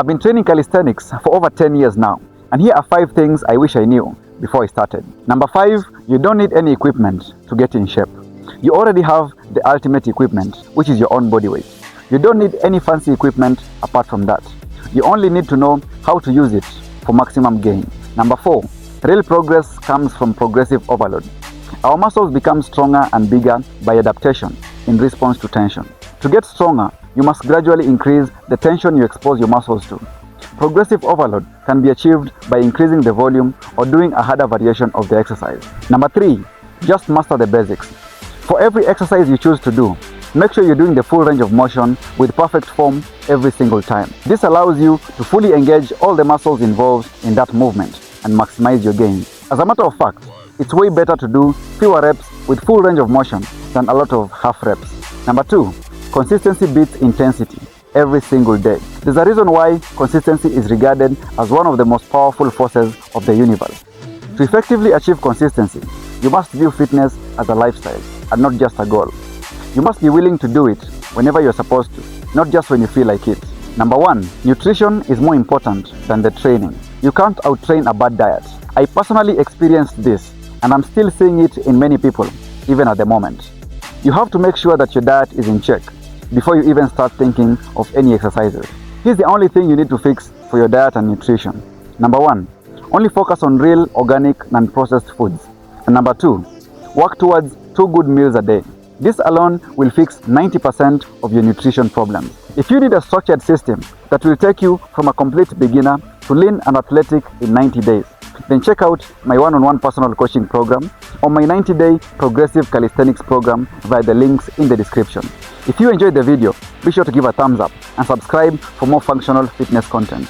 I've been training calisthenics for over 10 years now, and here are 5 things I wish I knew before I started. Number 5, you don't need any equipment to get in shape. You already have the ultimate equipment, which is your own body weight. You don't need any fancy equipment apart from that. You only need to know how to use it for maximum gain. Number 4, real progress comes from progressive overload. Our muscles become stronger and bigger by adaptation in response to tension. To get stronger, you must gradually increase the tension you expose your muscles to. Progressive overload can be achieved by increasing the volume or doing a harder variation of the exercise. Number 3, just master the basics. For every exercise you choose to do, make sure you're doing the full range of motion with perfect form every single time. This allows you to fully engage all the muscles involved in that movement and maximize your gains. As a matter of fact, it's way better to do fewer reps with full range of motion than a lot of half reps. Number 2, consistency beats intensity every single day. There's a reason why consistency is regarded as one of the most powerful forces of the universe. To effectively achieve consistency, you must view fitness as a lifestyle and not just a goal. You must be willing to do it whenever you're supposed to, not just when you feel like it. Number 1, nutrition is more important than the training. You can't out-train a bad diet. I personally experienced this, and I'm still seeing it in many people, even at the moment. You have to make sure that your diet is in check before you even start thinking of any exercises. Here's the only thing you need to fix for your diet and nutrition. Number 1, only focus on real, organic, non-processed foods. And number 2, work towards 2 good meals a day. This alone will fix 90% of your nutrition problems. If you need a structured system that will take you from a complete beginner to lean and athletic in 90 days, then check out my one-on-one personal coaching program or my 90-day progressive calisthenics program via the links in the description. If you enjoyed the video, be sure to give a thumbs up and subscribe for more functional fitness content.